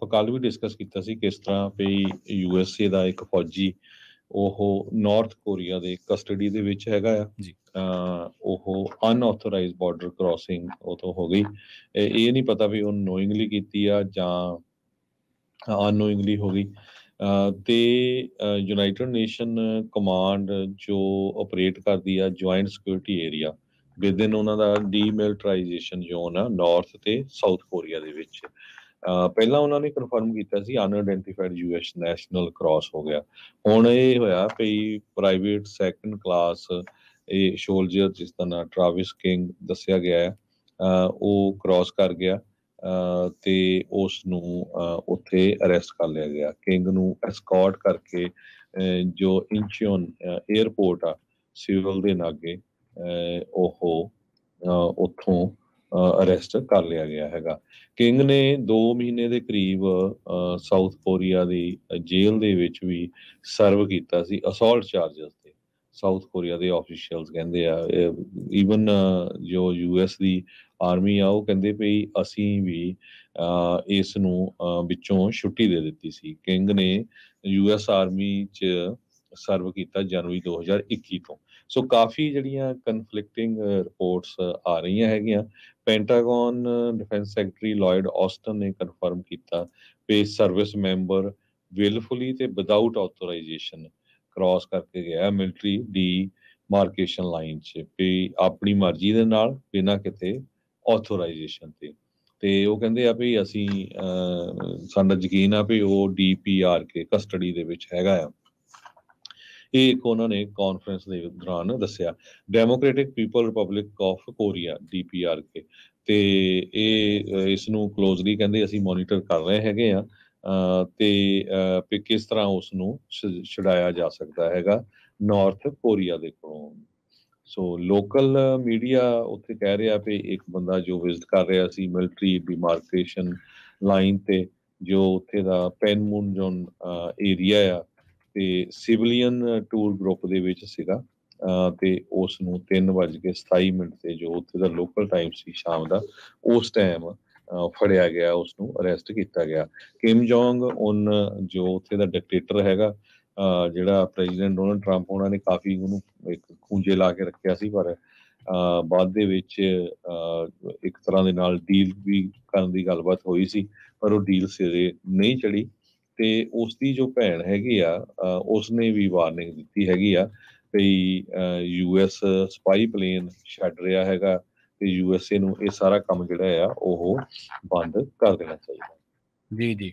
ਆਪਾਂ ਕੱਲ ਵੀ ਡਿਸਕਸ ਕੀਤਾ ਸੀ ਕਿਸ ਤਰ੍ਹਾਂ ਵੀ USA ਦਾ ਇੱਕ ਫੌਜੀ ਉਹ ਨਾਰਥ ਕੋਰੀਆ ਦੇ ਕਸਟਡੀ ਦੇ ਵਿੱਚ ਹੈਗਾ ਆ। ਉਹ ਅਨਆਥੋਰਾਈਜ਼ਡ ਬਾਰਡਰ ਕ੍ਰਾਸਿੰਗ ਉਹ ਤੋਂ ਹੋ ਗਈ। ਇਹ ਨਹੀਂ ਪਤਾ ਵੀ ਉਹ ਨੋਇੰਗਲੀ ਕੀਤੀ ਆ ਜਾਂ ਅਨਨੋਇੰਗਲੀ ਹੋ ਗਈ। ਤੇ ਯੂਨਾਈਟਿਡ ਨੇਸ਼ਨ ਕਮਾਂਡ ਜੋ ਆਪਰੇਟ ਕਰਦੀ ਆ ਜੁਆਇੰਟ ਸਿਕਿਉਰਿਟੀ ਏਰੀਆ ਵਿਦਿਨ ਉਹਨਾਂ ਦਾ ਡੀਮਿਲਟਰਾਈਜੇਸ਼ਨ ਜ਼ੋਨ ਆ ਨਾਰਥ ਤੇ ਸਾਊਥ ਕੋਰੀਆ ਦੇ ਵਿੱਚ। ਪਹਿਲਾਂ ਉਹਨਾਂ ਨੇ ਕਨਫਰਮ ਕੀਤਾ ਸੀ ਅਨਆਇਡੈਂਟੀਫਾਈਡ US ਨੈਸ਼ਨਲ ਕ੍ਰਾਸ ਹੋ ਗਿਆ। ਹੁਣ ਇਹ ਹੋਇਆ ਵੀ ਪ੍ਰਾਈਵੇਟ ਸੈਕੰਡ ਕਲਾਸ ਇਹ ਸ਼ੋਲਜਰ ਜਿਸ ਦਾ ਨਾਂ ਟਰਾਵਿਸ ਕਿੰਗ ਦੱਸਿਆ ਗਿਆ ਹੈ, ਉਹ ਕ੍ਰਾਸ ਕਰ ਗਿਆ ਤੇ ਉਸ ਨੂੰ ਉੱਥੇ ਅਰੈਸਟ ਕਰ ਲਿਆ ਗਿਆ। ਕਿੰਗ ਨੂੰ ਐਸਕੌਰਟ ਕਰਕੇ ਜੋ ਇੰਚਿਓਨ ਏਅਰਪੋਰਟ ਆ ਸਿਵਲ ਦੇ ਲਾਗੇ ਉਹ ਉੱਥੋਂ ਅਰੈਸਟ ਕਰ ਲਿਆ ਗਿਆ ਹੈਗਾ। ਕਿੰਗ ਨੇ 2 ਮਹੀਨੇ ਦੇ ਕਰੀਬ ਸਾਊਥ ਕੋਰੀਆ ਦੀ ਜੇਲ੍ਹ ਦੇ ਵਿੱਚ ਵੀ ਸਰਵ ਕੀਤਾ ਸੀ ਅਸੌਲਟ ਚਾਰਜਸ ਤੇ। ਸਾਊਥ ਕੋਰੀਆ ਦੇ ਆਫੀਸ਼ੀਅਲਸ ਕਹਿੰਦੇ ਆ, ਈਵਨ ਜੋ US ਦੀ ਆਰਮੀ ਆ ਉਹ ਕਹਿੰਦੇ ਵੀ ਅਸੀਂ ਵੀ ਇਸ ਨੂੰ ਵਿੱਚੋਂ ਛੁੱਟੀ ਦੇ ਦਿੱਤੀ ਸੀ। ਕਿੰਗ ਨੇ US ਆਰਮੀ 'ਚ ਸਰਵ ਕੀਤਾ ਜਨਵਰੀ 2021 ਤੋਂ। ਸੋ ਕਾਫੀ ਜਿਹੜੀਆਂ ਕਨਫਲਿਕਟਿੰਗ ਰਿਪੋਰਟਸ ਆ ਰਹੀਆਂ ਹੈਗੀਆਂ। Pentagon defence secretary Lloyd Aston ਨੇ ਕਨਫਰਮ ਕੀਤਾ ਵੀ ਸਰਵਿਸ ਮੈਂਬਰ ਵਿਲਫੁਲੀ ਤੇ ਵਿਦਾਊਟ ਆਥੋਰਾਈਜੇਸ਼ਨ ਕ੍ਰਾਸ ਕਰਕੇ ਗਿਆ ਮਿਲਟਰੀ ਦੀ ਮਾਰਕੇਸ਼ਨ ਲਾਈਨ 'ਚ ਵੀ ਆਪਣੀ ਮਰਜ਼ੀ ਦੇ ਨਾਲ ਬਿਨਾਂ ਕਿਤੇ ਆਥੋਰਾਈਜੇਸ਼ਨ ਤੇ ਉਹ ਕਹਿੰਦੇ ਆ ਵੀ ਅਸੀਂ ਸਾਡਾ ਯਕੀਨ ਆ ਵੀ ਉਹ DPRK ਕਸਟਡੀ ਦੇ ਵਿੱਚ ਹੈਗਾ ਆ। ਇਹ ਇੱਕ ਉਹਨਾਂ ਨੇ ਕਾਨਫਰੰਸ ਦੇ ਦੌਰਾਨ ਦੱਸਿਆ। Democratic people republic of Korea DPRK ਤੇ ਇਹ ਇਸ ਨੂੰ ਕਲੋਜ਼ਲੀ ਕਹਿੰਦੇ ਅਸੀਂ ਮੋਨੀਟਰ ਕਰ ਰਹੇ ਹੈਗੇ ਆ ਤੇ ਕਿਸ ਤਰ੍ਹਾਂ ਉਸ ਨੂੰ ਛੁਡਾਇਆ ਜਾ ਸਕਦਾ ਹੈਗਾ ਨਾਰਥ ਕੋਰੀਆ ਦੇ ਕੋਲੋਂ। ਸੋ ਲੋਕਲ ਮੀਡੀਆ ਉੱਥੇ ਕਹਿ ਰਿਹਾ ਵੀ ਇੱਕ ਬੰਦਾ ਜੋ ਵਿਜ਼ਿਟ ਕਰ ਰਿਹਾ ਸੀ ਮਿਲਟਰੀ ਡਿਮਾਰਕੇਸ਼ਨ ਲਾਈਨ ਤੇ ਜੋ ਉੱਥੇ ਦਾ ਪੈਨਮੁਨਜੋਨ ਏਰੀਆ ਆ ਤੇ ਸਿਵਲੀਅਨ ਟੂਰ ਗਰੁੱਪ ਦੇ ਵਿੱਚ ਸੀਗਾ ਤੇ ਉਸ ਨੂੰ 3:27 ਤੇ ਜੋ ਉੱਥੇ ਦਾ ਲੋਕਲ ਟਾਈਮ ਸੀ ਸ਼ਾਮ ਦਾ ਉਸ ਟਾਈਮ ਫੜਿਆ ਗਿਆ, ਉਸ ਨੂੰ ਅਰੈਸਟ ਕੀਤਾ ਗਿਆ। ਕਿਮ ਜੋਂਗ ਉਨ ਜੋ ਉੱਥੇ ਦਾ ਡਿਕਟੇਟਰ ਹੈਗਾ ਜਿਹੜਾ ਪ੍ਰੈਜ਼ੀਡੈਂਟ ਡੋਨਲਡ ਟਰੰਪ ਉਹਨਾਂ ਨੇ ਕਾਫੀ ਉਹਨੂੰ ਇੱਕ ਖੂੰਜੇ ਲਾ ਕੇ ਰੱਖਿਆ ਸੀ ਪਰ ਬਾਅਦ ਦੇ ਵਿੱਚ ਇੱਕ ਤਰ੍ਹਾਂ ਦੇ ਨਾਲ ਡੀਲ ਵੀ ਕਰਨ ਦੀ ਗੱਲਬਾਤ ਹੋਈ ਸੀ ਪਰ ਉਹ ਡੀਲ ਸਿਰੇ ਨਹੀਂ ਚੜੀ ਤੇ ਉਸ ਦੀ ਜੋ ਭੈਣ ਹੈਗੀ ਆ ਉਸਨੇ ਵੀ ਵਾਰਨਿੰਗ ਦਿੱਤੀ ਹੈਗੀ ਆ ਵੀ US ਸਪਾਈ ਪਲੇਨ ਛੱਡ ਰਿਹਾ ਹੈਗਾ ਤੇ USA ਨੂੰ ਇਹ ਸਾਰਾ ਕੰਮ ਜਿਹੜਾ ਆ ਉਹ ਬੰਦ ਕਰ ਦੇਣਾ ਚਾਹੀਦਾ। ਜੀ ਜੀ